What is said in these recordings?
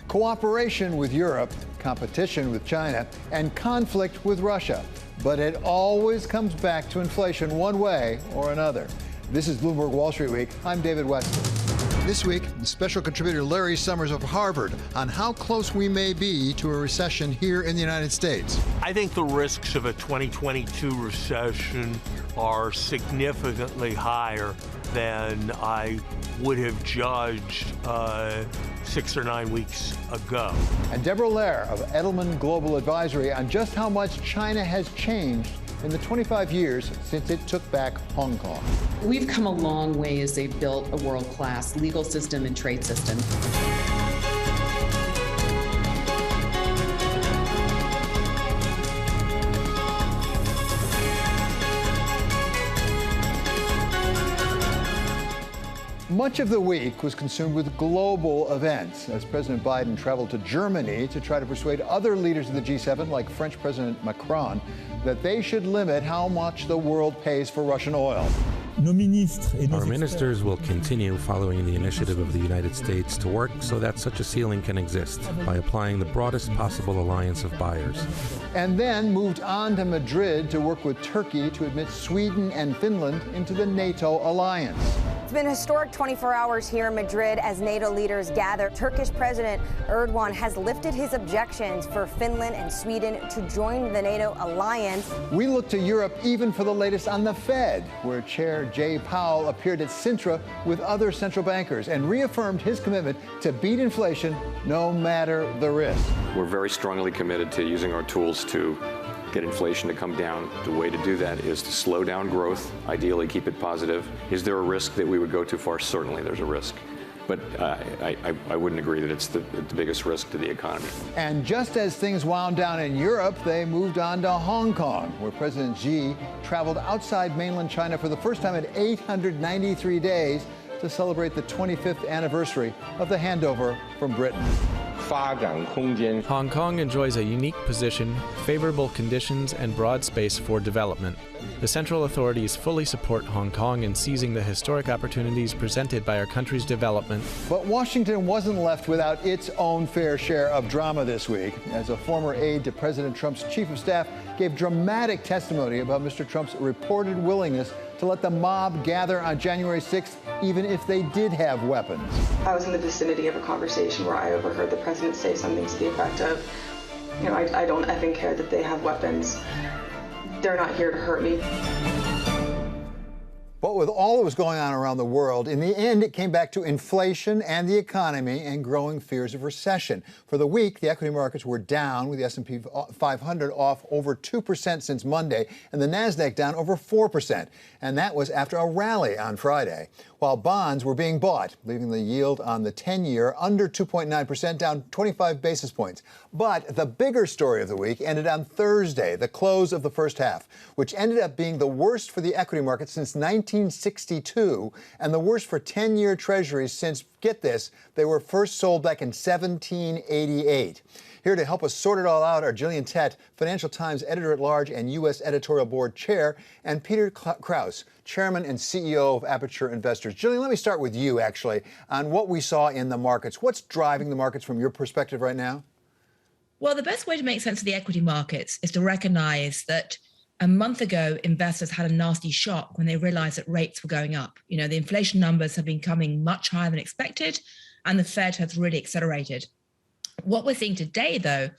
cooperation with Europe, competition with China, and conflict with Russia. But it always comes back to inflation one way or another. This is Bloomberg Wall Street Week. I'm David Weston. This week, special contributor Larry Summers of Harvard on how close we may be to a recession here in the United States. I think the risks of a 2022 recession are significantly higher than I would have judged 6 or 9 weeks ago. And Deborah Lehr of Edelman Global Advisory on just how much China has changed in the 25 years since it took back Hong Kong. We've come a long way as they've built a world-class legal system and trade system. Much of the week was consumed with global events as President Biden traveled to Germany to try to persuade other leaders of the G7, like French President Macron, that they should limit how much the world pays for Russian oil. Our ministers will continue following the initiative of the United States to work so that such a ceiling can exist by applying the broadest possible alliance of buyers. And then moved on to Madrid to work with Turkey to admit Sweden and Finland into the NATO alliance. It's been a historic 24 hours here in Madrid as NATO leaders gather. Turkish President Erdogan has lifted his objections for Finland and Sweden to join the NATO alliance. We look to Europe even for the latest on the Fed, where Chair Jay Powell appeared at Sintra with other central bankers and reaffirmed his commitment to beat inflation no matter the risk. We're very strongly committed to using our tools to get inflation to come down. The way to do that is to slow down growth, ideally keep it positive. Is there a risk that we would go too far? Certainly there's a risk. But I wouldn't agree that it's the biggest risk to the economy. And just as things wound down in Europe, they moved on to Hong Kong, where President Xi traveled outside mainland China for the first time in 893 days to celebrate the 25th anniversary of the handover from Britain. Hong Kong enjoys a unique position, favorable conditions, and broad space for development. The central authorities fully support Hong Kong in seizing the historic opportunities presented by our country's development. But Washington wasn't left without its own fair share of drama this week, as a former aide to President Trump's chief of staff gave dramatic testimony about Mr. Trump's reported willingness to let the mob gather on January 6th, even if they did have weapons. I was in the vicinity of a conversation where I overheard the president say something to the effect of, I don't effing care that they have weapons. They're not here to hurt me. But with all that was going on around the world, in the end, it came back to inflation and the economy and growing fears of recession. For the week, the equity markets were down, with the S&P 500 off over 2% since Monday, and the Nasdaq down over 4%. And that was after a rally on Friday, while bonds were being bought, leaving the yield on the 10-year under 2.9%, down 25 basis points. But the bigger story of the week ended on Thursday, the close of the first half, which ended up being the worst for the equity market since 1962 and the worst for 10-year treasuries since, get this, they were first sold back in 1788. Here to help us sort it all out are Gillian Tett, Financial Times Editor-at-Large and U.S. Editorial Board Chair, and Peter Kraus, Chairman and CEO of Aperture Investors. Gillian, let me start with you, actually, on what we saw in the markets. What's driving the markets from your perspective right now? Well, the best way to make sense of the equity markets is to recognize that a month ago, investors had a nasty shock when they realized that rates were going up. The inflation numbers have been coming much higher than expected, and the Fed has really accelerated. What we're seeing today, though,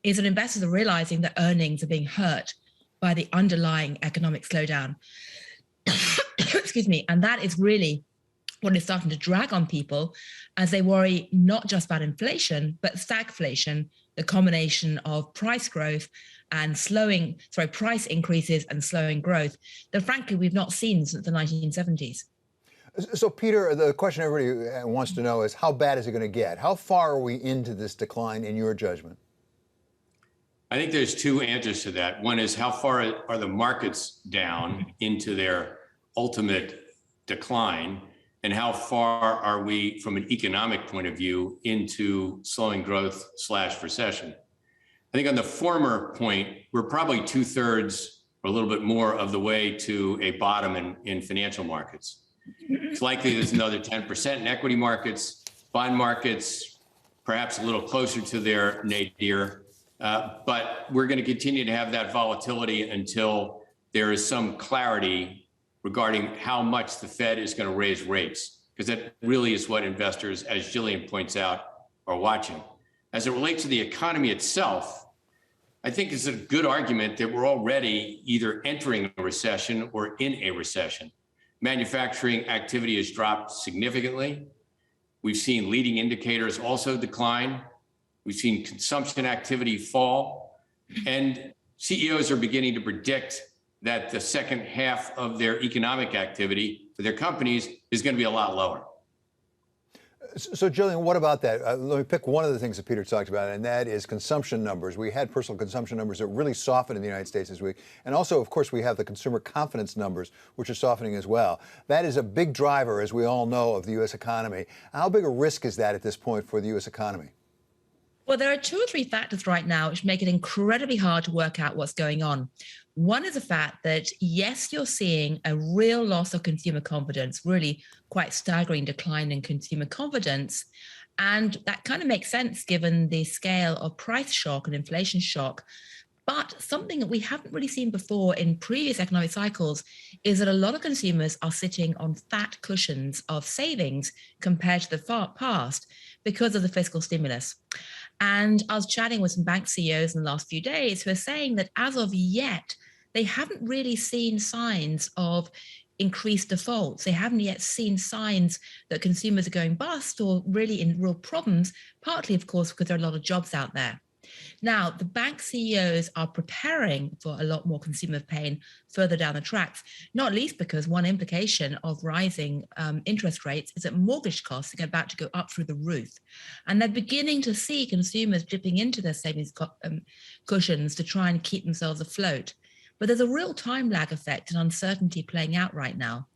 is that investors are realizing that earnings are being hurt by the underlying economic slowdown. Excuse me. And that is really what is starting to drag on people as they worry not just about inflation, but stagflation, the combination of price growth and price increases and slowing growth that, frankly, we've not seen since the 1970s. So, Peter, the question everybody wants to know is, how bad is it going to get? How far are we into this decline, in your judgment? I think there's two answers to that. One is, how far are the markets down into their ultimate decline? And how far are we, from an economic point of view, into slowing growth / recession? I think on the former point, we're probably 2/3 or a little bit more of the way to a bottom in financial markets. It's likely there's another 10% in equity markets. Bond markets perhaps a little closer to their nadir. But we're going to continue to have that volatility until there is some clarity regarding how much the Fed is going to raise rates, because that really is what investors, as Gillian points out, are watching. As it relates to the economy itself, I think it's a good argument that we're already either entering a recession or in a recession. Manufacturing activity has dropped significantly. We've seen leading indicators also decline. We've seen consumption activity fall. And CEOs are beginning to predict that the second half of their economic activity for their companies is going to be a lot lower. So, Gillian, what about that? Let me pick one of the things that Peter talked about, and that is consumption numbers. We had personal consumption numbers that really softened in the United States this week. And also, of course, we have the consumer confidence numbers, which are softening as well. That is a big driver, as we all know, of the U.S. economy. How big a risk is that at this point for the U.S. economy? Well, there are two or three factors right now which make it incredibly hard to work out what's going on. One is the fact that, yes, you're seeing a real loss of consumer confidence, really quite staggering decline in consumer confidence. And that kind of makes sense given the scale of price shock and inflation shock. But something that we haven't really seen before in previous economic cycles is that a lot of consumers are sitting on fat cushions of savings compared to the past because of the fiscal stimulus. And I was chatting with some bank CEOs in the last few days who are saying that as of yet, they haven't really seen signs of increased defaults. They haven't yet seen signs that consumers are going bust or really in real problems, partly, of course, because there are a lot of jobs out there. Now, the bank CEOs are preparing for a lot more consumer pain further down the tracks, not least because one implication of rising interest rates is that mortgage costs are about to go up through the roof. And they're beginning to see consumers dipping into their savings cushions to try and keep themselves afloat. But there's a real time lag effect and uncertainty playing out right now.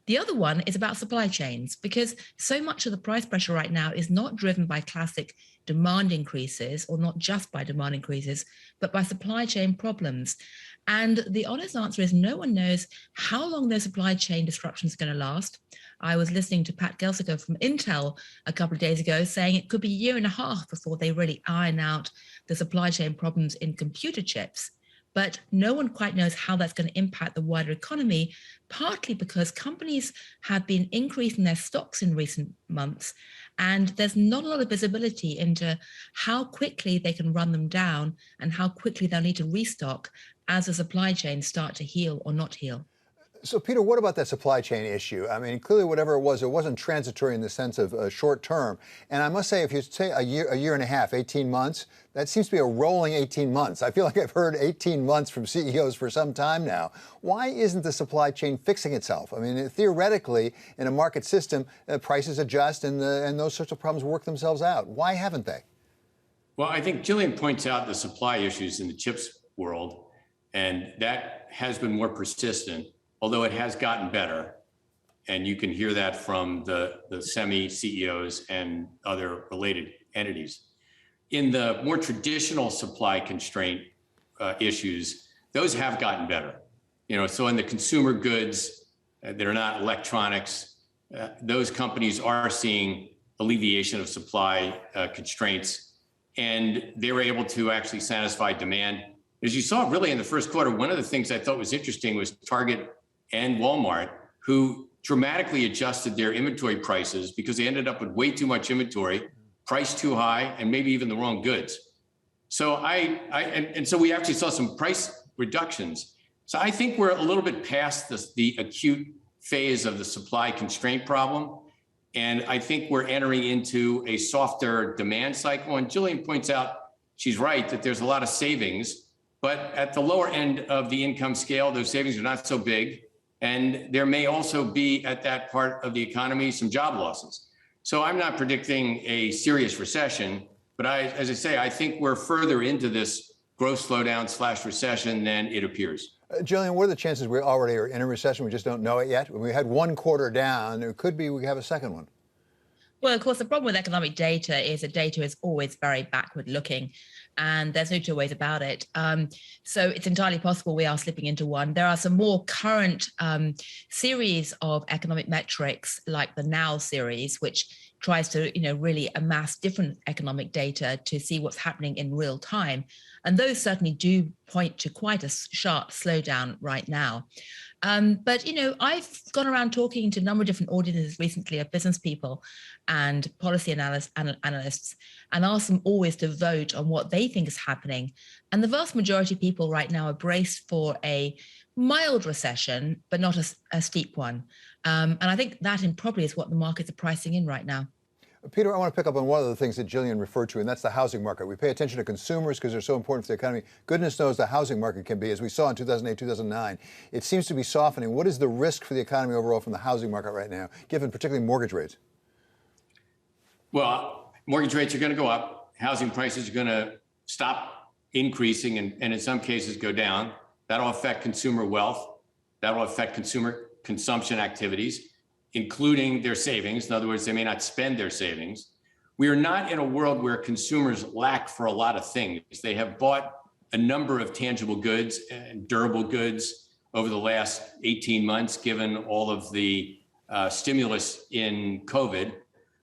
The other one is about supply chains, because so much of the price pressure right now is not driven by classic demand increases, or not just by demand increases, but by supply chain problems. And the honest answer is no one knows how long those supply chain disruptions are going to last. I was listening to Pat Gelsinger from Intel a couple of days ago saying it could be a year and a half before they really iron out the supply chain problems in computer chips. But no one quite knows how that's going to impact the wider economy, partly because companies have been increasing their stocks in recent months, and there's not a lot of visibility into how quickly they can run them down and how quickly they'll need to restock as the supply chains start to heal or not heal. So, Peter, what about that supply chain issue? I mean, clearly, whatever it wasn't transitory in the sense of short term. And I must say, if you say a year and a half, 18 months, that seems to be a rolling 18 months. I feel like I've heard 18 months from CEOs for some time now. Why isn't the supply chain fixing itself? I mean, theoretically, in a market system, prices adjust and those sorts of problems work themselves out. Why haven't they? Well, I think Gillian points out the supply issues in the chips world, and that has been more persistent, although it has gotten better. And you can hear that from the semi CEOs and other related entities. In the more traditional supply constraint issues, those have gotten better. So in the consumer goods that are not electronics, those companies are seeing alleviation of supply constraints, and they were able to actually satisfy demand. As you saw really in the first quarter, one of the things I thought was interesting was Target and Walmart, who dramatically adjusted their inventory prices because they ended up with way too much inventory, priced too high, and maybe even the wrong goods. So so we actually saw some price reductions. So I think we're a little bit past the acute phase of the supply constraint problem. And I think we're entering into a softer demand cycle. And Gillian points out, she's right, that there's a lot of savings, but at the lower end of the income scale, those savings are not so big. And there may also be, at that part of the economy, some job losses. So I'm not predicting a serious recession, but as I say, I think we're further into this growth slowdown / recession than it appears. Gillian, what are the chances we already are in a recession? We just don't know it yet. We had one quarter down. It could be we have a second one. Well, of course, the problem with economic data is that data is always very backward looking, and there's no two ways about it. So it's entirely possible we are slipping into one. There are some more current series of economic metrics, like the Now series, which tries to, really amass different economic data to see what's happening in real time. And those certainly do point to quite a sharp slowdown right now. But, I've gone around talking to a number of different audiences recently of business people and policy analysts and asked them always to vote on what they think is happening. And the vast majority of people right now are braced for a mild recession, but not a steep one. And I think that probably is what the markets are pricing in right now. Peter, I want to pick up on one of the things that Gillian referred to, and that's the housing market. We pay attention to consumers because they're so important for the economy. Goodness knows the housing market can be, as we saw in 2008, 2009. It seems to be softening. What is the risk for the economy overall from the housing market right now, given particularly mortgage rates? Well, mortgage rates are going to go up. Housing prices are going to stop increasing and in some cases go down. That'll affect consumer wealth. That'll affect consumer consumption activities, including their savings. In other words, they may not spend their savings. We are not in a world where consumers lack for a lot of things. They have bought a number of tangible goods and durable goods over the last 18 months, given all of the stimulus in COVID.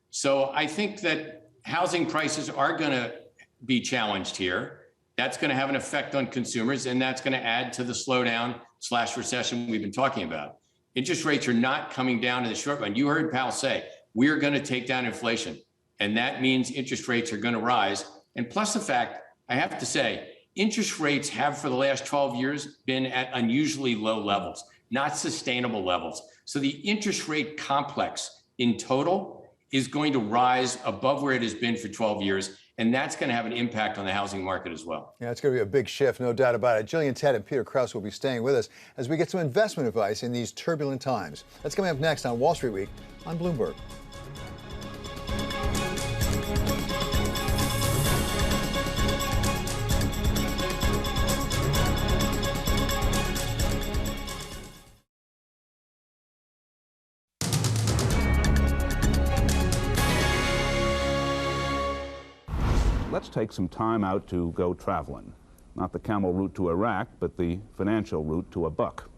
So I think that housing prices are going to be challenged here. That's going to have an effect on consumers, and that's going to add to the slowdown/recession we've been talking about. Interest rates are not coming down in the short run. You heard Powell say, we're going to take down inflation. And that means interest rates are going to rise. And plus the fact, I have to say, interest rates have for the last 12 years been at unusually low levels, not sustainable levels. So the interest rate complex in total is going to rise above where it has been for 12 years. And that's going to have an impact on the housing market as well. Yeah, it's going to be a big shift, no doubt about it. Gillian, Tett, and Peter Kraus will be staying with us as we get some investment advice in these turbulent times. That's coming up next on Wall Street Week on Bloomberg. Let's take some time out to go traveling. Not the camel route to Iraq, but the financial route to a buck.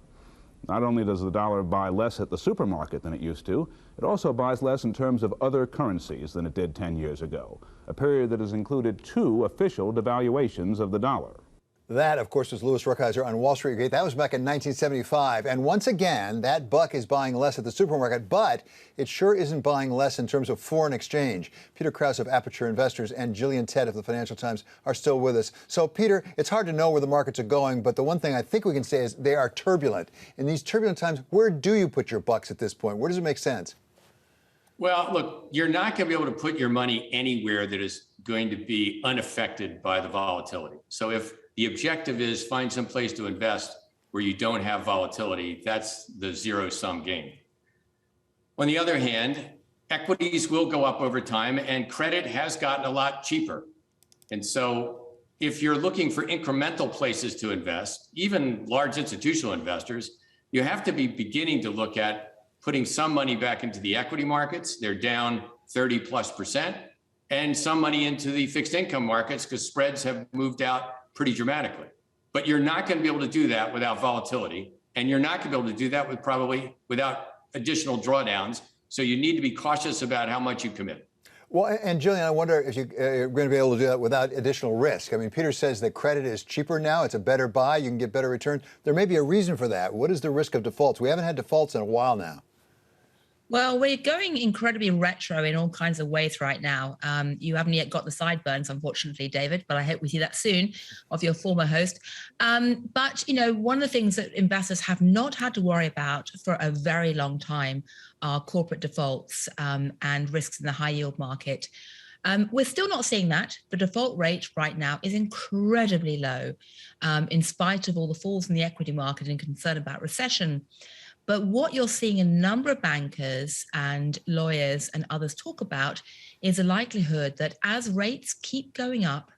Not only does the dollar buy less at the supermarket than it used to, it also buys less in terms of other currencies than it did 10 years ago, a period that has included 2 official devaluations of the dollar. That, of course, was Louis Rukeyser on Wall Street Gate. That was back in 1975. And once again, that buck is buying less at the supermarket, but it sure isn't buying less in terms of foreign exchange. Peter Kraus of Aperture Investors and Gillian Tett of the Financial Times are still with us. So, Peter, it's hard to know where the markets are going, but the one thing I think we can say is they are turbulent. In these turbulent times, where do you put your bucks at this point? Where does it make sense? Well, look, you're not going to be able to put your money anywhere that is going to be unaffected by the volatility. So if the objective is find some place to invest where you don't have volatility, that's the zero-sum game. On the other hand, equities will go up over time and credit has gotten a lot cheaper. And so if you're looking for incremental places to invest, even large institutional investors, you have to be beginning to look at putting some money back into the equity markets. They're down 30+%, and some money into the fixed income markets because spreads have moved out pretty dramatically. But you're not going to be able to do that without volatility, and you're not going to be able to do that without additional drawdowns. So you need to be cautious about how much you commit. Well, and Gillian, I wonder if you're going to be able to do that without additional risk. I mean, Peter says that credit is cheaper now. It's a better buy. You can get better returns. There may be a reason for that. What is the risk of defaults? We haven't had defaults in a while now. Well, we're going incredibly retro in all kinds of ways right now. You haven't yet got the sideburns, unfortunately, David, but I hope we see that soon of your former host. But, one of the things that investors have not had to worry about for a very long time are corporate defaults and risks in the high yield market. We're still not seeing that. The default rate right now is incredibly low, in spite of all the falls in the equity market and concern about recession. But what you're seeing a number of bankers and lawyers and others talk about is the likelihood that as rates keep going up,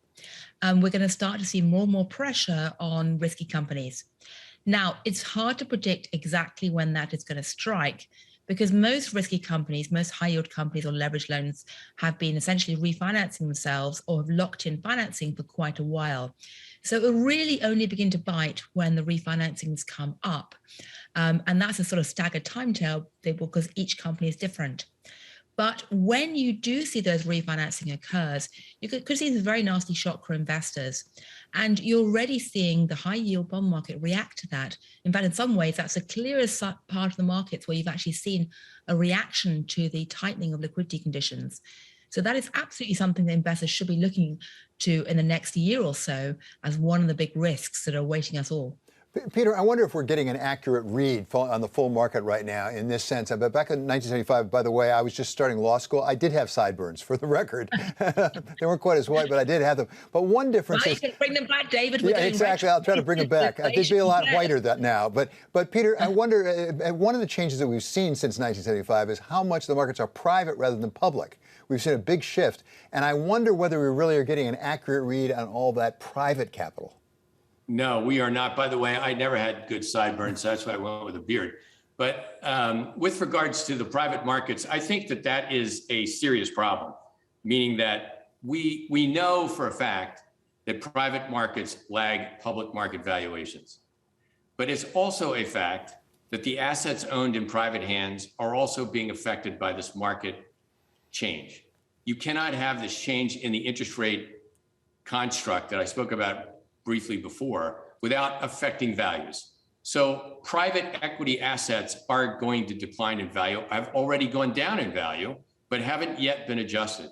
we're going to start to see more and more pressure on risky companies. Now, it's hard to predict exactly when that is going to strike because most risky companies, most high yield companies or leverage loans have been essentially refinancing themselves or have locked in financing for quite a while. So it will really only begin to bite when the refinancings come up. And that's a sort of staggered timetable because each company is different. But when you do see those refinancing occurs, you could see a very nasty shock for investors. And you're already seeing the high yield bond market react to that. In fact, in some ways, that's the clearest part of the markets where you've actually seen a reaction to the tightening of liquidity conditions. So that is absolutely something that investors should be looking to in the next year or so as one of the big risks that are awaiting us all. Peter, I wonder if we're getting an accurate read on the full market right now in this sense. But back in 1975, by the way, I was just starting law school. I did have sideburns, for the record. They weren't quite as white, but I did have them. But one difference is... You can bring them back, David. Yeah, exactly. I'll try to bring them back. They'd be a lot whiter now. But Peter, I wonder, one of the changes that we've seen since 1975 is how much the markets are private rather than public. We've seen a big shift. And I wonder whether we really are getting an accurate read on all that private capital. No, we are not. By the way, I never had good sideburns, so that's why I went with a beard. But with regards to the private markets, I think that is a serious problem, meaning that we know for a fact that private markets lag public market valuations. But it's also a fact that the assets owned in private hands are also being affected by this market change. You cannot have this change in the interest rate construct that I spoke about briefly before without affecting values. So private equity assets are going to decline in value. I've already gone down in value, but haven't yet been adjusted.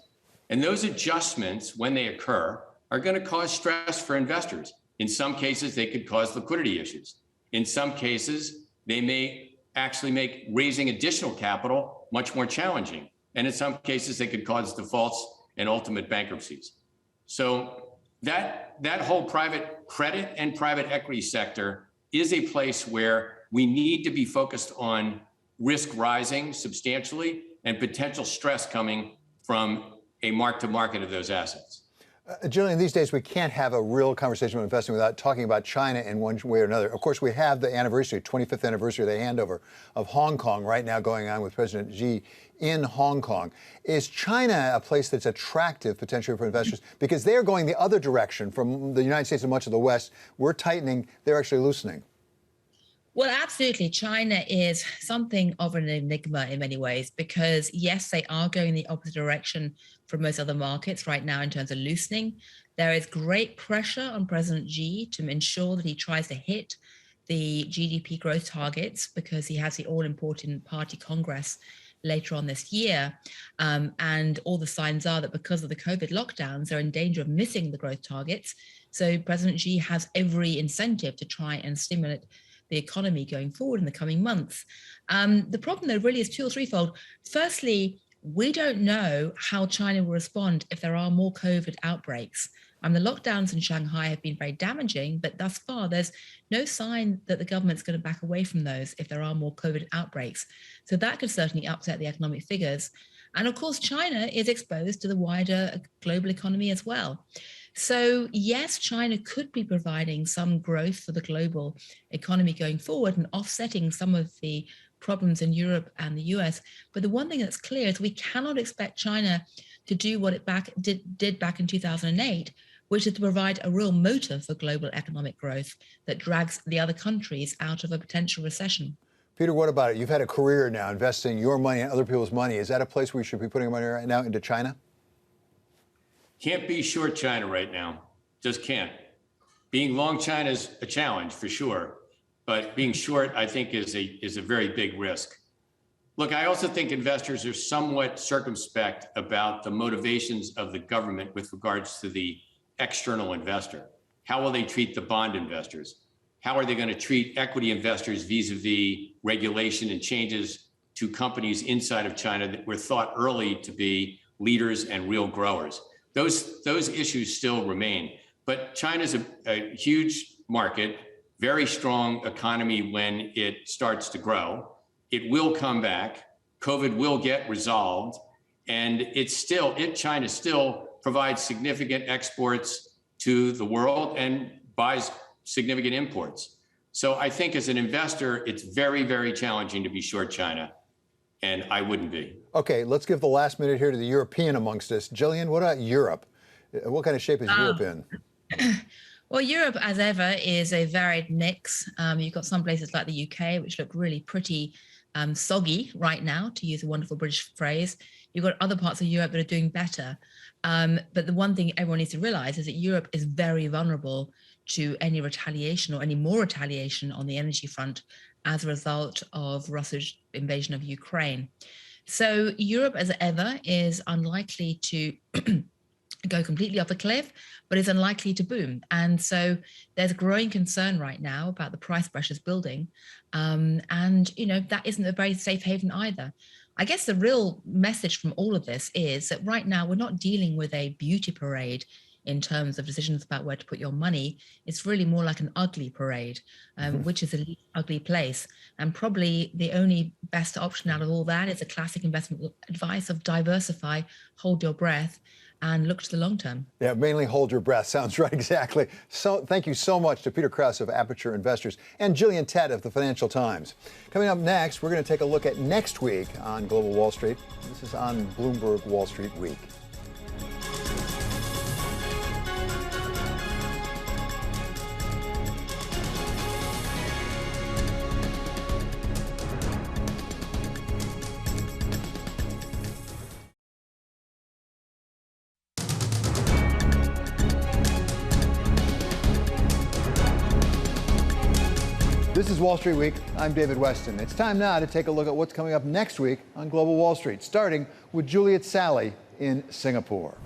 And those adjustments, when they occur, are going to cause stress for investors. In some cases, they could cause liquidity issues. In some cases, they may actually make raising additional capital much more challenging. And in some cases, they could cause defaults and ultimate bankruptcies. So that whole private credit and private equity sector is a place where we need to be focused on risk rising substantially and potential stress coming from a mark-to-market of those assets. Gillian, these days we can't have a real conversation about investing without talking about China in one way or another. Of course, we have the anniversary, 25th anniversary of the handover of Hong Kong right now going on with President Xi in Hong Kong. Is China a place that's attractive potentially for investors? Because they're going the other direction from the United States and much of the West. We're tightening, they're actually loosening. Well, absolutely. China is something of an enigma in many ways because, yes, they are going the opposite direction from most other markets right now in terms of loosening. There is great pressure on President Xi to ensure that he tries to hit the GDP growth targets because he has the all-important Party Congress later on this year. And all the signs are that because of the COVID lockdowns, they're in danger of missing the growth targets. So President Xi has every incentive to try and stimulate the economy going forward in the coming months. The problem, though, really is two or threefold. Firstly, we don't know how China will respond if there are more COVID outbreaks. The lockdowns in Shanghai have been very damaging, but thus far, there's no sign that the government's going to back away from those if there are more COVID outbreaks. So that could certainly upset the economic figures. And of course, China is exposed to the wider global economy as well. So yes, China could be providing some growth for the global economy going forward and offsetting some of the problems in Europe and the US. But the one thing that's clear is we cannot expect China to do what it did back in 2008, which is to provide a real motor for global economic growth that drags the other countries out of a potential recession. Peter, what about it? You've had a career now investing your money and other people's money. Is that a place where we should be putting money right now into China? Can't be short China right now. Just can't. Being long China is a challenge for sure, but being short, I think, is a very big risk. Look, I also think investors are somewhat circumspect about the motivations of the government with regards to the external investor. How will they treat the bond investors? How are they going to treat equity investors vis-a-vis regulation and changes to companies inside of China that were thought early to be leaders and real growers? Those issues still remain. But China's a huge market, very strong economy when it starts to grow. It will come back. COVID will get resolved. And China still provides significant exports to the world and buys significant imports. So I think as an investor, it's very, very challenging to be short China. And I wouldn't be. Okay, let's give the last minute here to the European amongst us. Gillian, what about Europe? What kind of shape is Europe in? Well, Europe, as ever, is a varied mix. You've got some places like the UK, which look really pretty soggy right now, to use a wonderful British phrase. You've got other parts of Europe that are doing better. But the one thing everyone needs to realize is that Europe is very vulnerable to any retaliation or any more retaliation on the energy front as a result of Russia's invasion of Ukraine. So Europe, as ever, is unlikely to go completely off a cliff, but is unlikely to boom. And so there's growing concern right now about the price pressures building. And, you know, that isn't a very safe haven either. I guess the real message from all of this is that right now we're not dealing with a beauty parade in terms of decisions about where to put your money. It's really more like an ugly parade, which is an ugly place. And probably the only best option out of all that is a classic investment advice of diversify, hold your breath, and look to the long term. Yeah, mainly hold your breath. Sounds right, exactly. So thank you so much to Peter Kraus of Aperture Investors and Gillian Tett of the Financial Times. Coming up next, we're going to take a look at next week on Global Wall Street. This is on Bloomberg Wall Street Week. This is Wall Street Week. I'm David Weston. It's time now to take a look at what's coming up next week on Global Wall Street, starting with Juliet Sally in Singapore.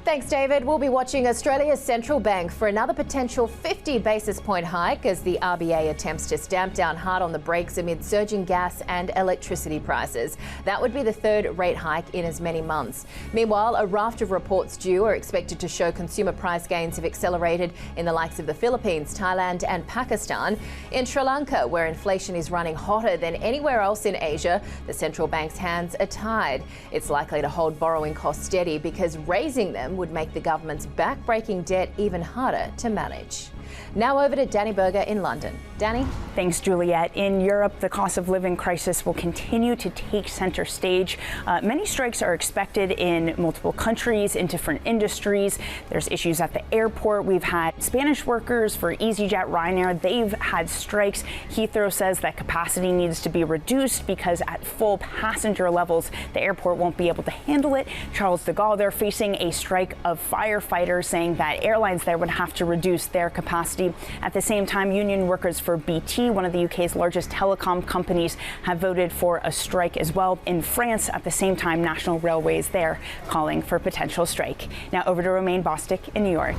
Thanks, David. We'll be watching Australia's central bank for another potential 50 basis point hike as the RBA attempts to stamp down hard on the brakes amid surging gas and electricity prices. That would be the third rate hike in as many months. Meanwhile, a raft of reports due are expected to show consumer price gains have accelerated in the likes of the Philippines, Thailand and Pakistan. In Sri Lanka, where inflation is running hotter than anywhere else in Asia, the central bank's hands are tied. It's likely to hold borrowing costs steady because raising them would make the government's back-breaking debt even harder to manage. Now over to Danny Berger in London. Danny? Thanks, Juliet. In Europe, the cost of living crisis will continue to take center stage. Many strikes are expected in multiple countries, in different industries. There's issues at the airport. We've had Spanish workers for EasyJet, Ryanair. They've had strikes. Heathrow says that capacity needs to be reduced because at full passenger levels, the airport won't be able to handle it. Charles de Gaulle, they're facing a strike of firefighters, saying that airlines there would have to reduce their capacity. At the same time, union workers for BT, one of the UK's largest telecom companies, have voted for a strike as well. In France, at the same time, National Railways there calling for potential strike. Now over to Romaine Bostick in New York.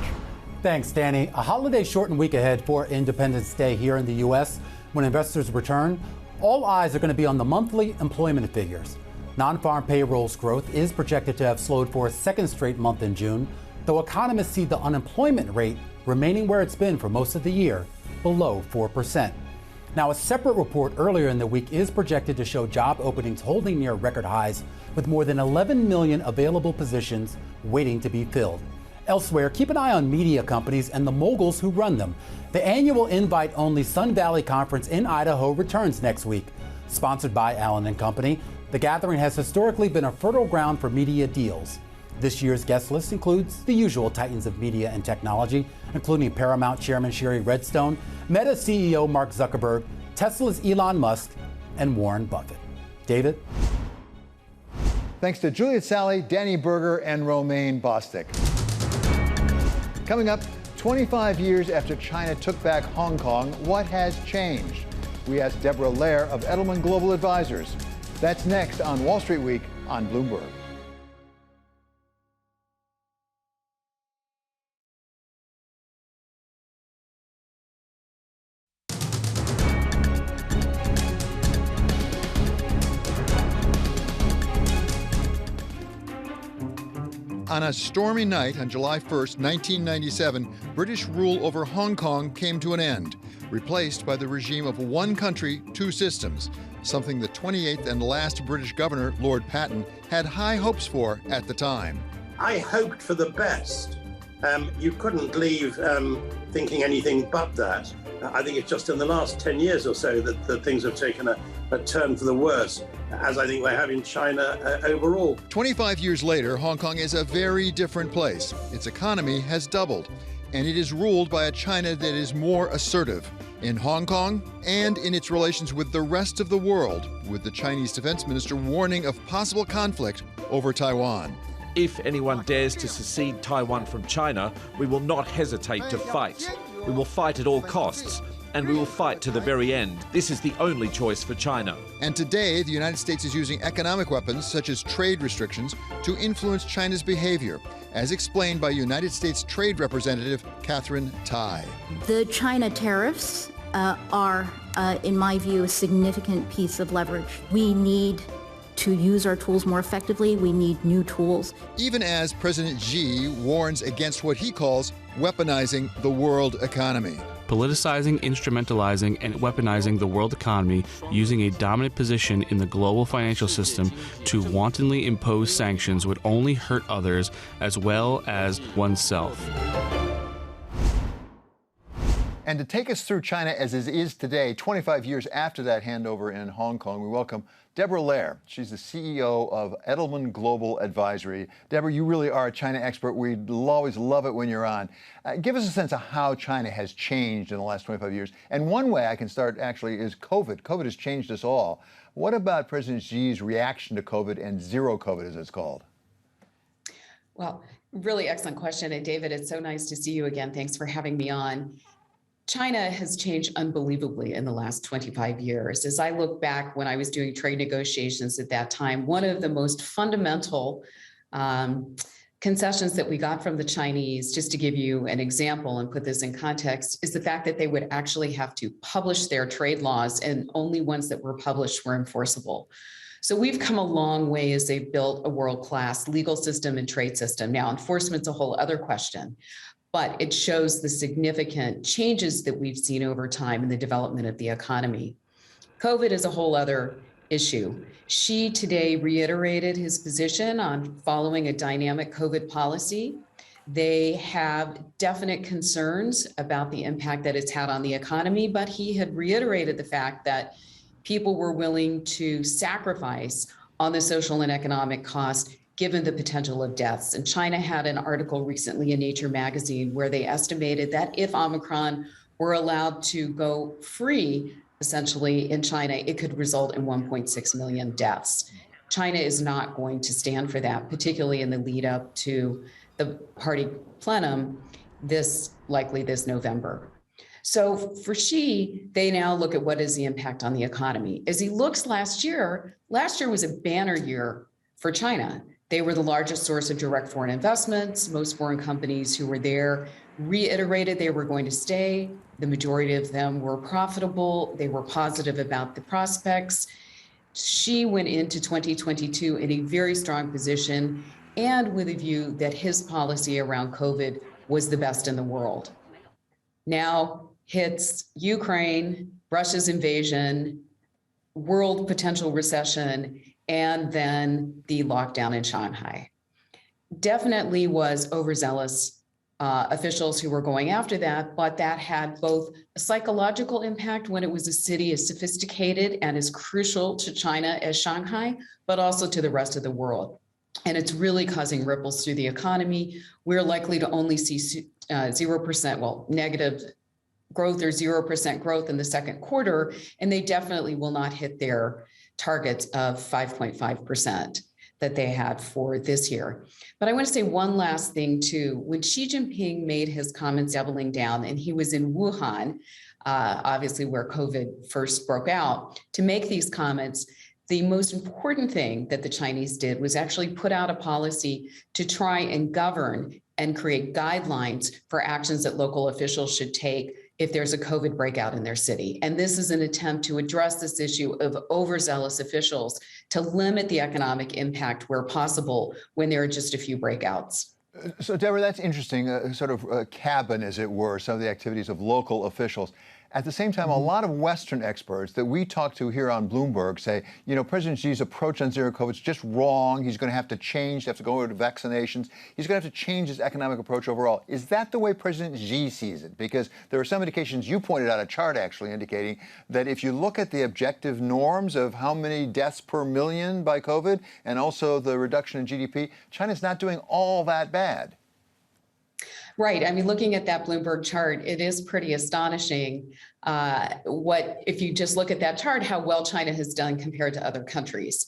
Thanks, Danny. A holiday shortened week ahead for Independence Day here in the U.S. When investors return, all eyes are going to be on the monthly employment figures. Non-farm payrolls growth is projected to have slowed for a second straight month in June, though economists see the unemployment rate remaining where it's been for most of the year, below 4%. Now, a separate report earlier in the week is projected to show job openings holding near record highs, with more than 11 million available positions waiting to be filled. Elsewhere, keep an eye on media companies and the moguls who run them. The annual invite-only Sun Valley Conference in Idaho returns next week. Sponsored by Allen & Company, the gathering has historically been a fertile ground for media deals. This year's guest list includes the usual titans of media and technology, including Paramount Chairman Sherry Redstone, Meta CEO Mark Zuckerberg, Tesla's Elon Musk, and Warren Buffett. David? Thanks to Juliet Sally, Danny Berger, and Romaine Bostick. Coming up, 25 years after China took back Hong Kong, what has changed? We asked Deborah Lehr of Edelman Global Advisors. That's next on Wall Street Week on Bloomberg. On a stormy night on July 1st, 1997, British rule over Hong Kong came to an end, replaced by the regime of one country, two systems, something the 28th and last British governor, Lord Patten, had high hopes for at the time. I hoped for the best. You couldn't leave thinking anything but that. I think it's just in the last 10 years or so that things have taken a turn for the worse, as I think they have in China overall. 25 years later, Hong Kong is a very different place. Its economy has doubled. and it is ruled by a China that is more assertive in Hong Kong and in its relations with the rest of the world, with the Chinese defense minister warning of possible conflict over Taiwan. If anyone dares to secede Taiwan from China, we will not hesitate to fight. We will fight at all costs, and we will fight to the very end. This is the only choice for China. And today, the United States is using economic weapons, such as trade restrictions, to influence China's behavior, as explained by United States Trade Representative Catherine Tai. The China tariffs are, in my view, a significant piece of leverage. We need to use our tools more effectively. We need new tools. Even as President Xi warns against what he calls weaponizing the world economy. Politicizing, instrumentalizing, and weaponizing the world economy using a dominant position in the global financial system to wantonly impose sanctions would only hurt others as well as oneself. And to take us through China as it is today, 25 years after that handover in Hong Kong, we welcome Deborah Lehr. She's the CEO of Edelman Global Advisory. Deborah, you really are a China expert. We'd always love it when you're on. Give us a sense of how China has changed in the last 25 years. And one way I can start actually is COVID. COVID has changed us all. What about President Xi's reaction to COVID and zero COVID, as it's called? Well, really excellent question. And David, it's so nice to see you again. Thanks for having me on. China has changed unbelievably in the last 25 years. As I look back when I was doing trade negotiations at that time, one of the most fundamental concessions that we got from the Chinese, just to give you an example and put this in context, is the fact that they would actually have to publish their trade laws, and only ones that were published were enforceable. So we've come a long way as they've built a world-class legal system and trade system. Now, enforcement's a whole other question, but it shows the significant changes that we've seen over time in the development of the economy. COVID is a whole other issue. Xi today reiterated his position on following a dynamic COVID policy. They have definite concerns about the impact that it's had on the economy, but he had reiterated the fact that people were willing to sacrifice on the social and economic cost given the potential of deaths. And China had an article recently in Nature magazine where they estimated that if Omicron were allowed to go free, essentially in China, it could result in 1.6 million deaths. China is not going to stand for that, particularly in the lead up to the party plenum likely this November. So for Xi, they now look at what is the impact on the economy. As he looks last year was a banner year for China. They were the largest source of direct foreign investments. Most foreign companies who were there reiterated they were going to stay. The majority of them were profitable. They were positive about the prospects. Xi went into 2022 in a very strong position and with a view that his policy around COVID was the best in the world. Now hits Ukraine, Russia's invasion, world potential recession, and then the lockdown in Shanghai. Definitely was overzealous officials who were going after that, but that had both a psychological impact when it was a city as sophisticated and as crucial to China as Shanghai, but also to the rest of the world. And it's really causing ripples through the economy. We're likely to only see 0%, negative growth or 0% growth in the second quarter, and they definitely will not hit their targets of 5.5% that they had for this year. But I want to say one last thing too. When Xi Jinping made his comments doubling down, and he was in Wuhan, obviously where COVID first broke out, to make these comments, the most important thing that the Chinese did was actually put out a policy to try and govern and create guidelines for actions that local officials should take if there's a COVID breakout in their city. And this is an attempt to address this issue of overzealous officials to limit the economic impact where possible when there are just a few breakouts. So, Deborah, that's interesting, sort of cabin, as it were, some of the activities of local officials. At the same time, a lot of Western experts that we talk to here on Bloomberg say, you know, President Xi's approach on zero COVID is just wrong. He's going to have to change, have to go over to vaccinations. He's going to have to change his economic approach overall. Is that the way President Xi sees it? Because there are some indications, you pointed out a chart actually indicating that if you look at the objective norms of how many deaths per million by COVID and also the reduction in GDP, China's not doing all that bad. Right. I mean, looking at that Bloomberg chart, it is pretty astonishing if you just look at that chart, how well China has done compared to other countries.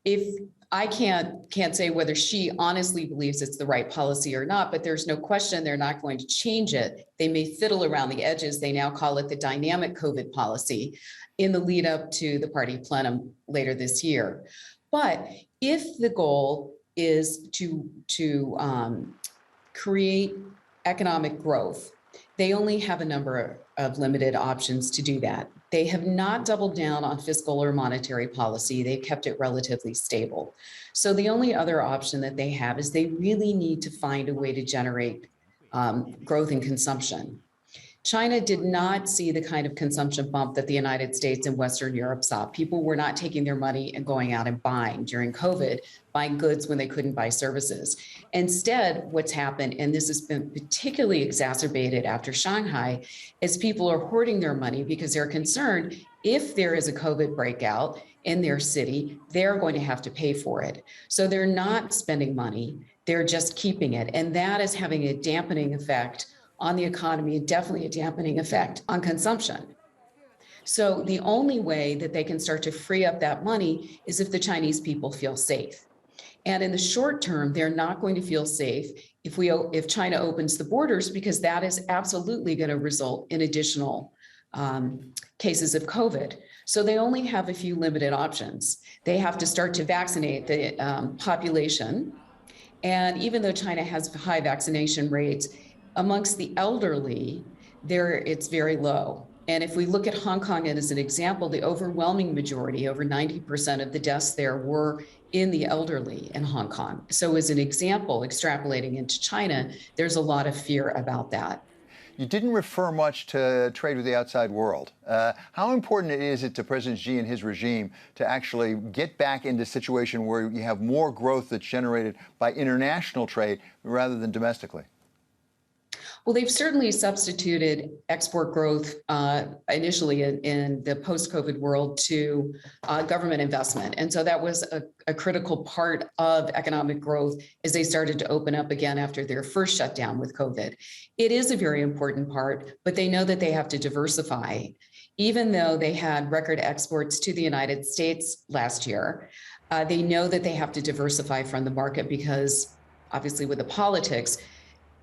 If I can't say whether she honestly believes it's the right policy or not, but there's no question they're not going to change it. They may fiddle around the edges. They now call it the dynamic COVID policy in the lead up to the party plenum later this year. But if the goal is to create economic growth, they only have a number of limited options to do that. They have not doubled down on fiscal or monetary policy. They've kept it relatively stable. So the only other option that they have is they really need to find a way to generate growth in consumption. China did not see the kind of consumption bump that the United States and Western Europe saw. People were not taking their money and going out and buying during COVID, buying goods when they couldn't buy services. Instead, what's happened, and this has been particularly exacerbated after Shanghai, is people are hoarding their money because they're concerned if there is a COVID breakout in their city, they're going to have to pay for it. So they're not spending money, they're just keeping it. And that is having a dampening effect on the economy, and definitely a dampening effect on consumption. So the only way that they can start to free up that money is if the Chinese people feel safe. And in the short term, they're not going to feel safe if China opens the borders, because that is absolutely going to result in additional cases of COVID. So they only have a few limited options. They have to start to vaccinate the population. And even though China has high vaccination rates, amongst the elderly, it's very low. And if we look at Hong Kong as an example, the overwhelming majority, over 90% of the deaths there were in the elderly in Hong Kong. So as an example, extrapolating into China, there's a lot of fear about that. You didn't refer much to trade with the outside world. How important is it to President Xi and his regime to actually get back into a situation where you have more growth that's generated by international trade rather than domestically? Well, they've certainly substituted export growth initially in the post-COVID world to government investment. And so that was a critical part of economic growth as they started to open up again after their first shutdown with COVID. It is a very important part, but they know that they have to diversify. Even though they had record exports to the United States last year, they know that they have to diversify from the market because obviously with the politics,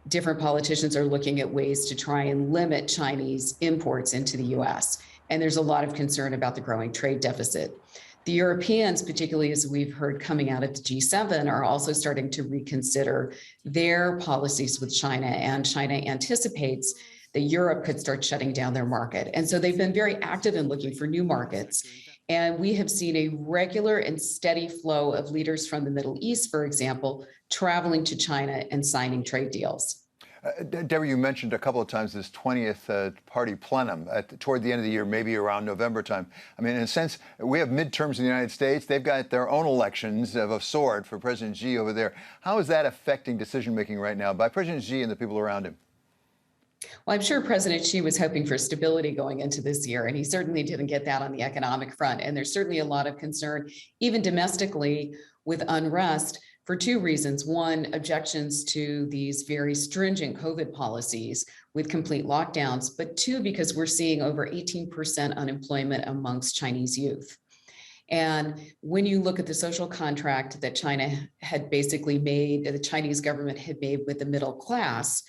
different politicians are looking at ways to try and limit Chinese imports into the US. And there's a lot of concern about the growing trade deficit. The Europeans, particularly as we've heard coming out of the G7, are also starting to reconsider their policies with China, and China anticipates that Europe could start shutting down their market. And so they've been very active in looking for new markets. And we have seen a regular and steady flow of leaders from the Middle East, for example, traveling to China and signing trade deals. Deborah, you mentioned a couple of times this 20th party plenum toward the end of the year, maybe around November time. I mean, in a sense, we have midterms in the United States. They've got their own elections of a sort for President Xi over there. How is that affecting decision-making right now by President Xi and the people around him? Well, I'm sure President Xi was hoping for stability going into this year, and he certainly didn't get that on the economic front. And there's certainly a lot of concern, even domestically, with unrest for two reasons. One, objections to these very stringent COVID policies with complete lockdowns, but two, because we're seeing over 18% unemployment amongst Chinese youth. And when you look at the social contract that China had basically made, the Chinese government had made with the middle class,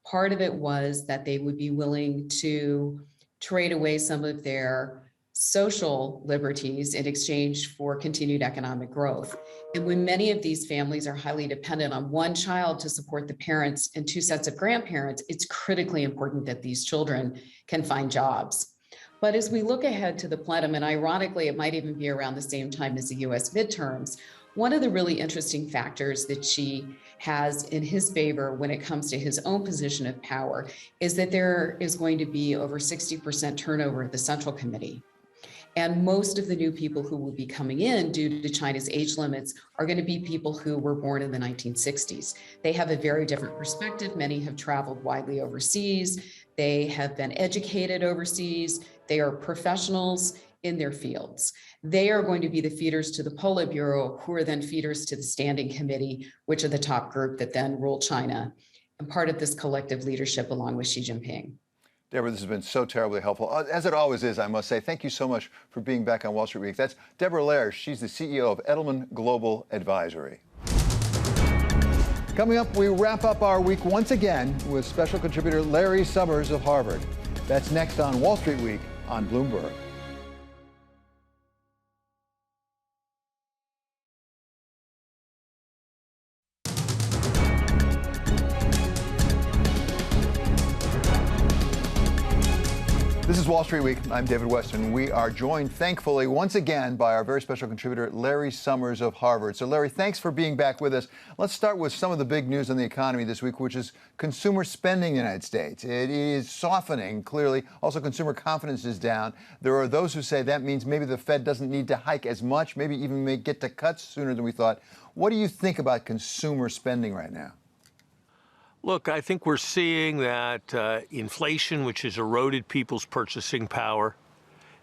part of it was that they would be willing to trade away some of their social liberties in exchange for continued economic growth. And when many of these families are highly dependent on one child to support the parents and two sets of grandparents, it's critically important that these children can find jobs. But as we look ahead to the plenum, and ironically, it might even be around the same time as the US midterms, one of the really interesting factors that Xi has in his favor when it comes to his own position of power is that there is going to be over 60% turnover at the Central Committee. And most of the new people who will be coming in due to China's age limits are going to be people who were born in the 1960s. They have a very different perspective. Many have traveled widely overseas. They have been educated overseas. They are professionals in their fields. They are going to be the feeders to the Politburo, who are then feeders to the Standing Committee, which are the top group that then rule China. I'm part of this collective leadership along with Xi Jinping. Deborah, this has been so terribly helpful, as it always is, I must say. Thank you so much for being back on Wall Street Week. That's Deborah Lehr. She's the CEO of Edelman Global Advisory. Coming up, we wrap up our week once again with special contributor Larry Summers of Harvard. That's next on Wall Street Week on Bloomberg. This is Wall Street Week. I'm David Weston. We are joined, thankfully, once again by our very special contributor, Larry Summers of Harvard. So, Larry, thanks for being back with us. Let's start with some of the big news on the economy this week, which is consumer spending in the United States. It is softening, clearly. Also, consumer confidence is down. There are those who say that means maybe the Fed doesn't need to hike as much, maybe even may get to cuts sooner than we thought. What do you think about consumer spending right now? Look, I think we're seeing that inflation, which has eroded people's purchasing power,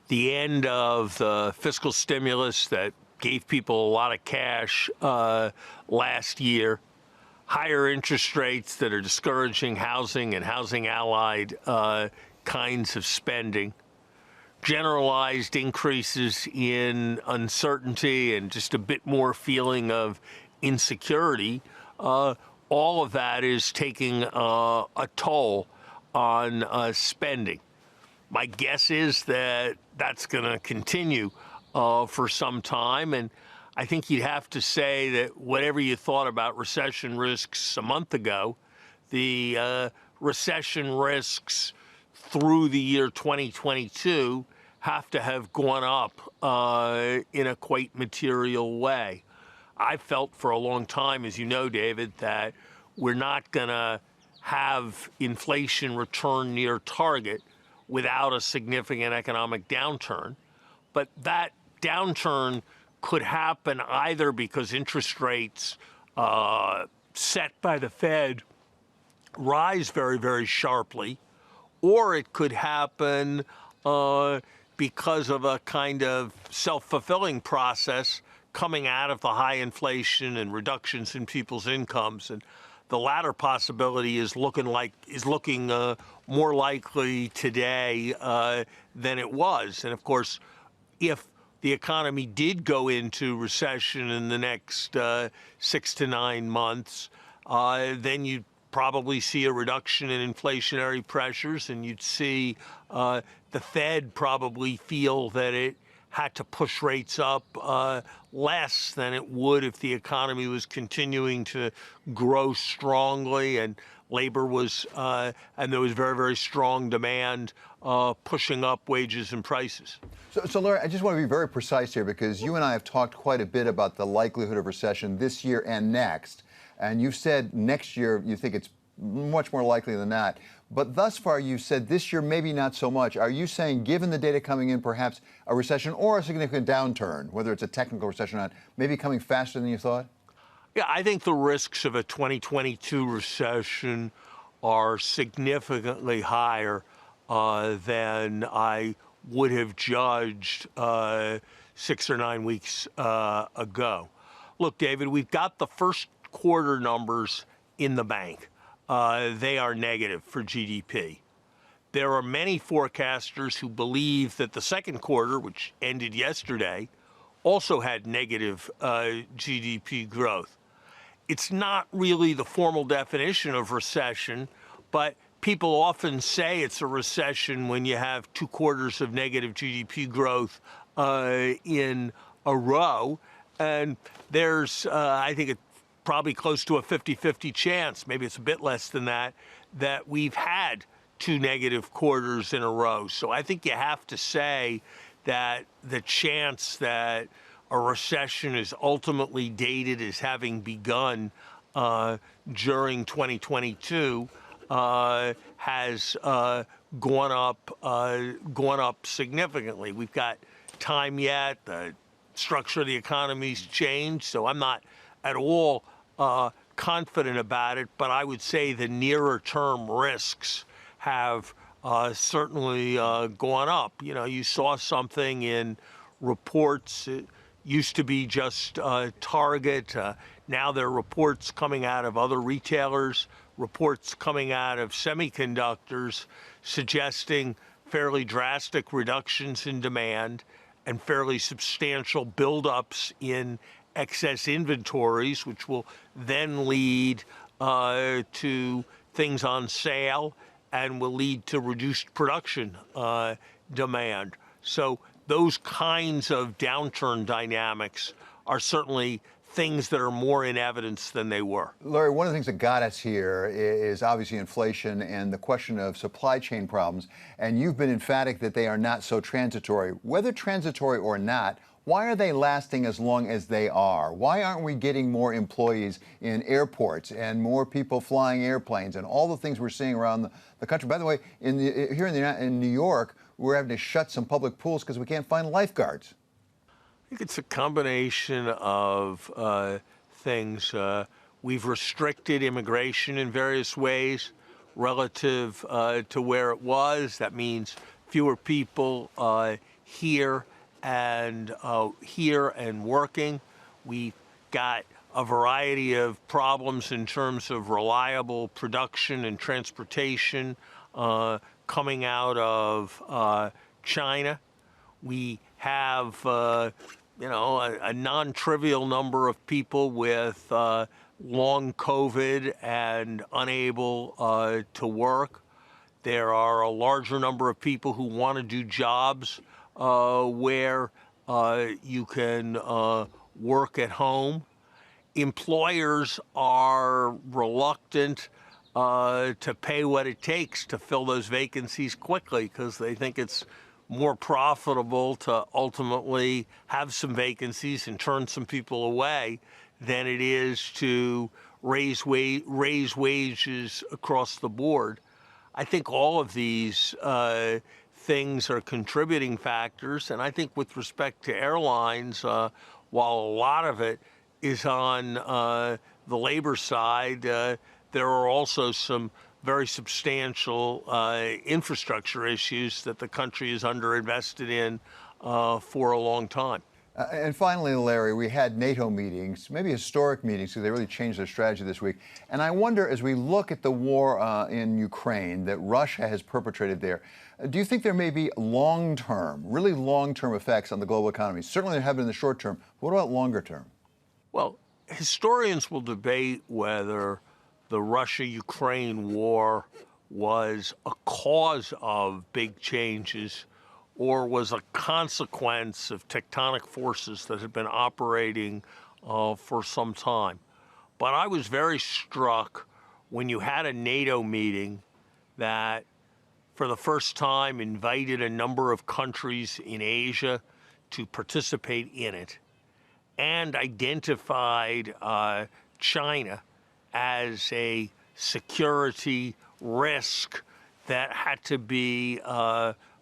the end of the fiscal stimulus that gave people a lot of cash last year, higher interest rates that are discouraging housing and housing-allied kinds of spending, generalized increases in uncertainty and just a bit more feeling of insecurity. All of that is taking a toll on spending. My guess is that that's going to continue for some time. And I think you'd have to say that whatever you thought about recession risks a month ago, the recession risks through the year 2022 have to have gone up in a quite material way. I've felt for a long time, as you know, David, that we're not going to have inflation return near target without a significant economic downturn. But that downturn could happen either because interest rates set by the Fed rise very, very sharply, or it could happen because of a kind of self-fulfilling process coming out of the high inflation and reductions in people's incomes. And the latter possibility is looking more likely today than it was. And of course, if the economy did go into recession in the next 6 to 9 months, then you'd probably see a reduction in inflationary pressures, and you'd see the Fed probably feel that it had to push rates up less than it would if the economy was continuing to grow strongly and labor was, and there was very, very strong demand pushing up wages and prices. So, Larry, I just want to be very precise here because you and I have talked quite a bit about the likelihood of recession this year and next. And you've said next year you think it's much more likely than that. But thus far, you've said this year maybe not so much. Are you saying, given the data coming in, perhaps a recession or a significant downturn, whether it's a technical recession or not, maybe coming faster than you thought? Yeah, I think the risks of a 2022 recession are significantly higher than I would have judged 6 or 9 weeks ago. Look, David, we've got the first quarter numbers in the bank. They are negative for GDP. There are many forecasters who believe that the second quarter, which ended yesterday, also had negative GDP growth. It's not really the formal definition of recession, but people often say it's a recession when you have 2 quarters of negative GDP growth in a row. And there's, I think, probably close to a 50-50 chance, maybe it's a bit less than that, that we've had 2 negative quarters in a row. So I think you have to say that the chance that a recession is ultimately dated as having begun during 2022 has gone up significantly. We've got time yet. The structure of the economy's changed, so I'm not at all confident about it, but I would say the nearer term risks have certainly gone up. You know, you saw something in reports used to be just Target. Now there are reports coming out of other retailers, reports coming out of semiconductors suggesting fairly drastic reductions in demand and fairly substantial buildups in excess inventories, which will then lead to things on sale and will lead to reduced production demand. So those kinds of downturn dynamics are certainly things that are more in evidence than they were. Larry, one of the things that got us here is obviously inflation and the question of supply chain problems. And you've been emphatic that they are not so transitory. Whether transitory or not, why are they lasting as long as they are? Why aren't we getting more employees in airports and more people flying airplanes and all the things we're seeing around the country? By the way, here in New York, we're having to shut some public pools because we can't find lifeguards. I think it's a combination of things. We've restricted immigration in various ways relative to where it was. That means fewer people here and working. We've got a variety of problems in terms of reliable production and transportation coming out of China. We have a non-trivial number of people with long COVID and unable to work. There are a larger number of people who want to do jobs where you can work at home. Employers are reluctant to pay what it takes to fill those vacancies quickly because they think it's more profitable to ultimately have some vacancies and turn some people away than it is to raise wages across the board. I think all of these things are contributing factors, and I think with respect to airlines, while a lot of it is on the labor side, there are also some very substantial infrastructure issues that the country is underinvested in for a long time. And finally, Larry, we had NATO meetings, maybe historic meetings, because they really changed their strategy this week. And I wonder, as we look at the war in Ukraine that Russia has perpetrated there, do you think there may be long-term, really long-term effects on the global economy? Certainly there have been in the short term. What about longer term? Well, historians will debate whether the Russia-Ukraine war was a cause of big changes or was a consequence of tectonic forces that had been operating for some time. But I was very struck when you had a NATO meeting that for the first time invited a number of countries in Asia to participate in it and identified China as a security risk that had to be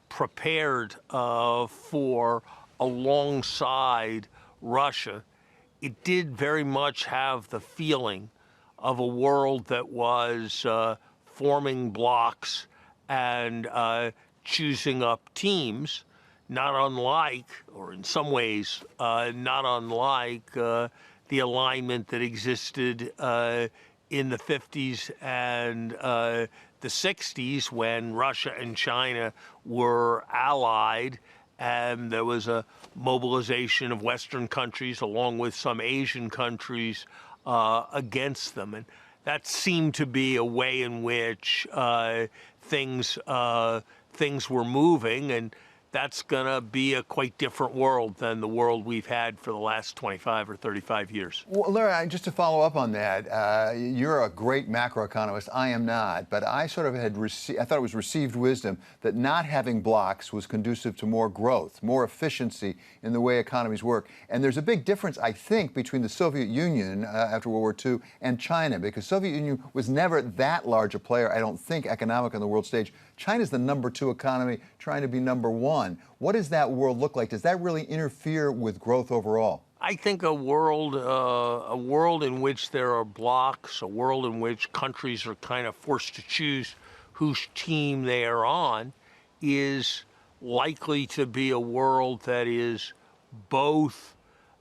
prepared for alongside Russia. It did very much have the feeling of a world that was forming blocks and choosing up teams, not unlike, or in some ways, not unlike the alignment that existed in the 50s and the 60s when Russia and China were allied, and there was a mobilization of Western countries along with some Asian countries against them. And that seemed to be a way in which things were moving, and that's going to be a quite different world than the world we've had for the last 25 or 35 years. Well, Larry, just to follow up on that, you're a great macroeconomist. I am not, but I sort of I thought it was received wisdom that not having blocks was conducive to more growth, more efficiency in the way economies work. And there's a big difference, I think, between the Soviet Union after World War II and China, because Soviet Union was never that large a player, I don't think, economic on the world stage. China's the #2 economy trying to be #1. What does that world look like? Does that really interfere with growth overall? I think a world in which there are blocks, a world in which countries are kind of forced to choose whose team they are on, is likely to be a world that is both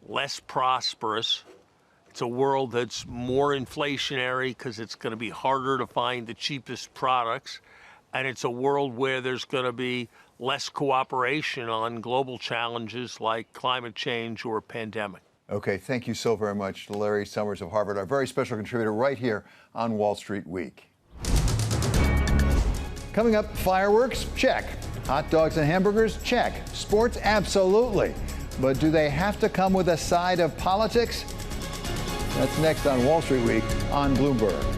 less prosperous. It's a world that's more inflationary because it's going to be harder to find the cheapest products. And it's a world where there's going to be less cooperation on global challenges like climate change or pandemic. Okay, thank you so very much to Larry Summers of Harvard, our very special contributor right here on Wall Street Week. Coming up, fireworks? Check. Hot dogs and hamburgers? Check. Sports? Absolutely. But do they have to come with a side of politics? That's next on Wall Street Week on Bloomberg.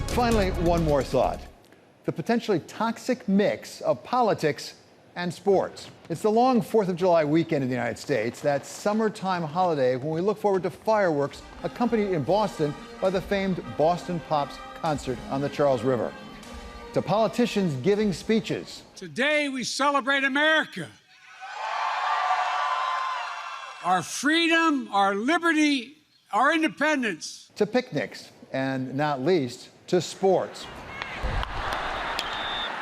Finally, one more thought. The potentially toxic mix of politics and sports. It's the long 4th of July weekend in the United States, that summertime holiday when we look forward to fireworks accompanied in Boston by the famed Boston Pops concert on the Charles River. To politicians giving speeches. Today we celebrate America. Our freedom, our liberty, our independence. To picnics, and not least, to sports.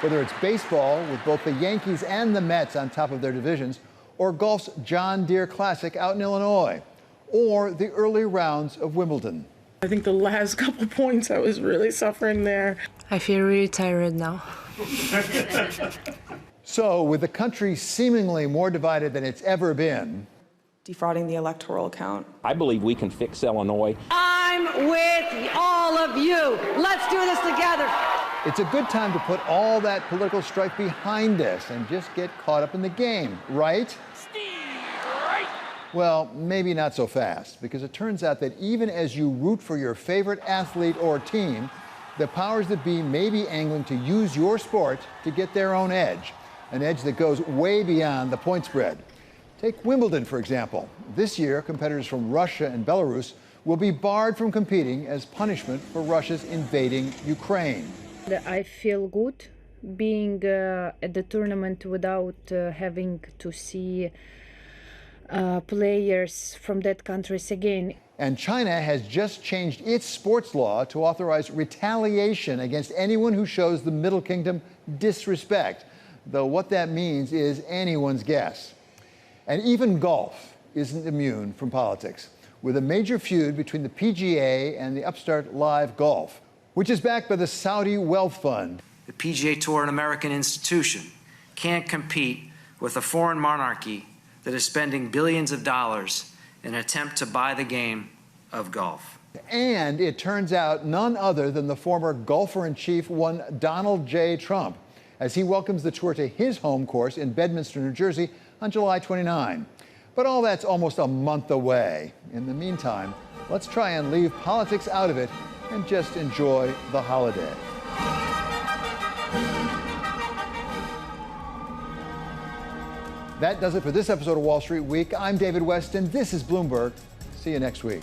Whether it's baseball with both the Yankees and the Mets on top of their divisions, or golf's John Deere Classic out in Illinois, or the early rounds of Wimbledon. I think the last couple points I was really suffering there. I feel really tired now. So, with the country seemingly more divided than it's ever been, defrauding the electoral count. I believe we can fix Illinois. I'm with all of you. Let's do this together. It's a good time to put all that political strife behind us and just get caught up in the game, right? Well, maybe not so fast, because it turns out that even as you root for your favorite athlete or team, the powers that be may be angling to use your sport to get their own edge, an edge that goes way beyond the point spread. Take Wimbledon, for example. This year, competitors from Russia and Belarus will be barred from competing as punishment for Russia's invading Ukraine. I feel good being at the tournament without having to see players from that countries again. And China has just changed its sports law to authorize retaliation against anyone who shows the Middle Kingdom disrespect, though what that means is anyone's guess. And even golf isn't immune from politics, with a major feud between the PGA and the upstart Live Golf, which is backed by the Saudi Wealth Fund. The PGA Tour, an American institution, can't compete with a foreign monarchy that is spending billions of dollars in an attempt to buy the game of golf. And it turns out none other than the former golfer-in-chief, one Donald J. Trump, as he welcomes the tour to his home course in Bedminster, New Jersey on July 29. But all that's almost a month away. In the meantime, let's try and leave politics out of it and just enjoy the holiday. That does it for this episode of Wall Street Week. I'm David Weston. This is Bloomberg. See you next week.